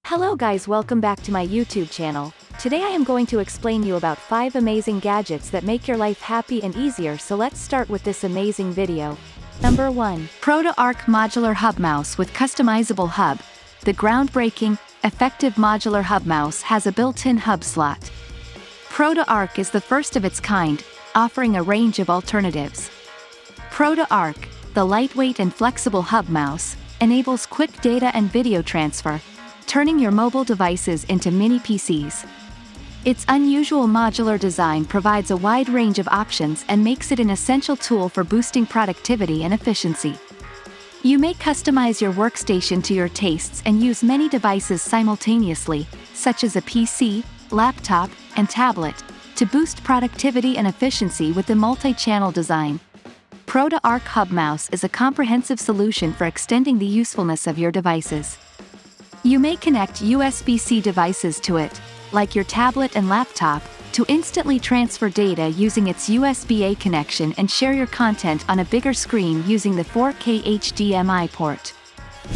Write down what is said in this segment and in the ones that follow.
Hello guys, welcome back to my YouTube channel. Today I am going to explain you about 5 amazing gadgets that make your life happy and easier, so let's start with this amazing video. Number 1. ProtoArc Modular HubMouse with Customizable Hub. The groundbreaking, effective modular HubMouse has a built-in hub slot. ProtoArc is the first of its kind, offering a range of alternatives. ProtoArc, the lightweight and flexible HubMouse, enables quick data and video transfer, turning your mobile devices into mini PCs. Its unusual modular design provides a wide range of options and makes it an essential tool for boosting productivity and efficiency. You may customize your workstation to your tastes and use many devices simultaneously, such as a PC, laptop, and tablet, to boost productivity and efficiency with the multi-channel design. ProtoArc HubMouse is a comprehensive solution for extending the usefulness of your devices. You may connect USB-C devices to it, like your tablet and laptop, to instantly transfer data using its USB-A connection and share your content on a bigger screen using the 4K HDMI port.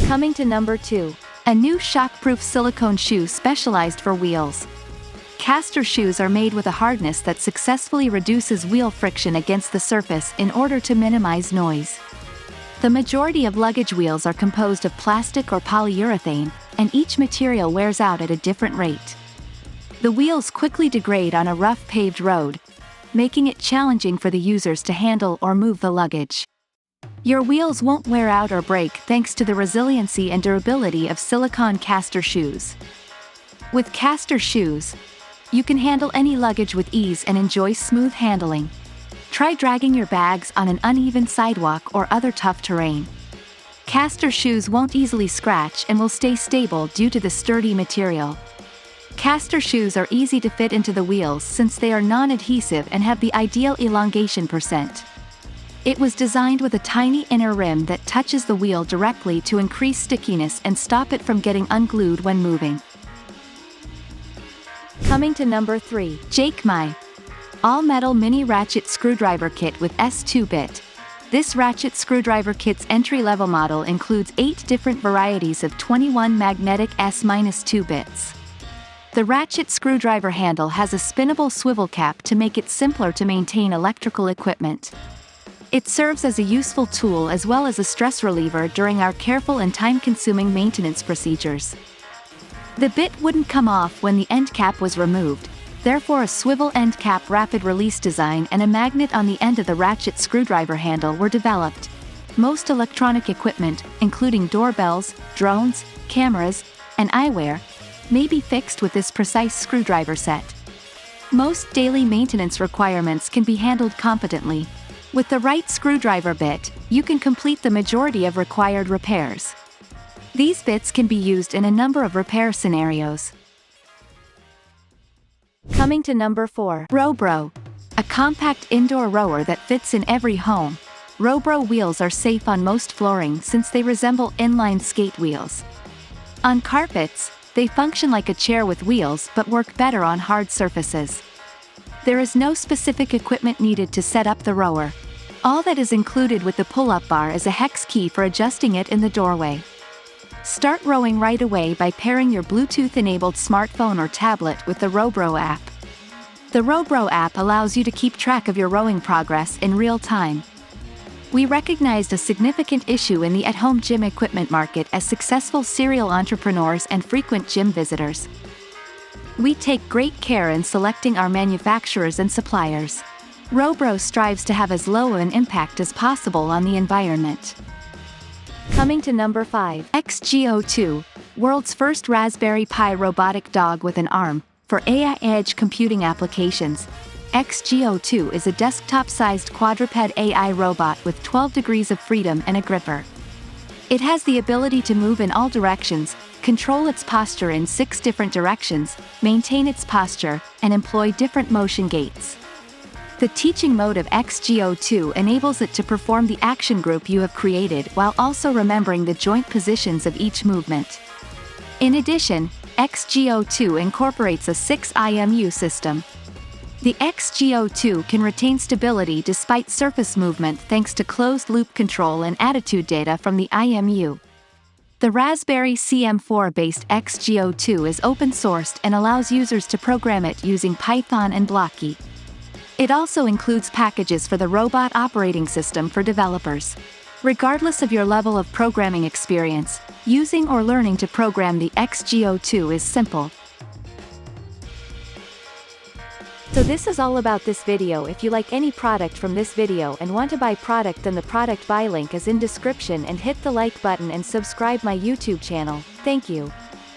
Coming to number 2. A new shockproof silicone shoe specialized for wheels. Caster shoes are made with a hardness that successfully reduces wheel friction against the surface in order to minimize noise. The majority of luggage wheels are composed of plastic or polyurethane, and each material wears out at a different rate. The wheels quickly degrade on a rough paved road, making it challenging for the users to handle or move the luggage. Your wheels won't wear out or break thanks to the resiliency and durability of silicone caster shoes. With caster shoes, you can handle any luggage with ease and enjoy smooth handling. Try dragging your bags on an uneven sidewalk or other tough terrain. Caster shoes won't easily scratch and will stay stable due to the sturdy material. Caster shoes are easy to fit into the wheels since they are non-adhesive and have the ideal elongation percent. It was designed with a tiny inner rim that touches the wheel directly to increase stickiness and stop it from getting unglued when moving. Coming to number 3. Jakemy. All-metal mini ratchet screwdriver kit with S2 bit. This ratchet screwdriver kit's entry-level model includes 8 different varieties of 21 magnetic S-2 bits. The ratchet screwdriver handle has a spinnable swivel cap to make it simpler to maintain electrical equipment. It serves as a useful tool as well as a stress reliever during our careful and time-consuming maintenance procedures. The bit wouldn't come off when the end cap was removed, therefore a swivel end cap rapid release design and a magnet on the end of the ratchet screwdriver handle were developed. Most electronic equipment, including doorbells, drones, cameras, and eyewear, may be fixed with this precise screwdriver set. Most daily maintenance requirements can be handled competently. With the right screwdriver bit, you can complete the majority of required repairs. These bits can be used in a number of repair scenarios. Coming to number 4. Rowbro. A compact indoor rower that fits in every home. Rowbro wheels are safe on most flooring since they resemble inline skate wheels. On carpets, they function like a chair with wheels but work better on hard surfaces. There is no specific equipment needed to set up the rower. All that is included with the pull-up bar is a hex key for adjusting it in the doorway. Start rowing right away by pairing your Bluetooth-enabled smartphone or tablet with the Rowbro app. The Rowbro app allows you to keep track of your rowing progress in real time. We recognized a significant issue in the at-home gym equipment market as successful serial entrepreneurs and frequent gym visitors. We take great care in selecting our manufacturers and suppliers. Rowbro strives to have as low an impact as possible on the environment. Coming to number 5. XGO2, world's first Raspberry Pi robotic dog with an arm, for AI edge computing applications. XGO2 is a desktop-sized quadruped AI robot with 12 degrees of freedom and a gripper. It has the ability to move in all directions, control its posture in 6 different directions, maintain its posture, and employ different motion gaits. The teaching mode of XGO2 enables it to perform the action group you have created while also remembering the joint positions of each movement. In addition, XGO2 incorporates a 6-IMU system. The XGO2 can retain stability despite surface movement thanks to closed-loop control and attitude data from the IMU. The Raspberry CM4-based XGO2 is open-sourced and allows users to program it using Python and Blocky. It also includes packages for the Robot operating system for developers. Regardless of your level of programming experience, using or learning to program the XGO2 is simple. So this is all about this video. If you like any product from this video and want to buy product, then the product buy link is in description, and hit the like button and subscribe my YouTube channel. Thank you.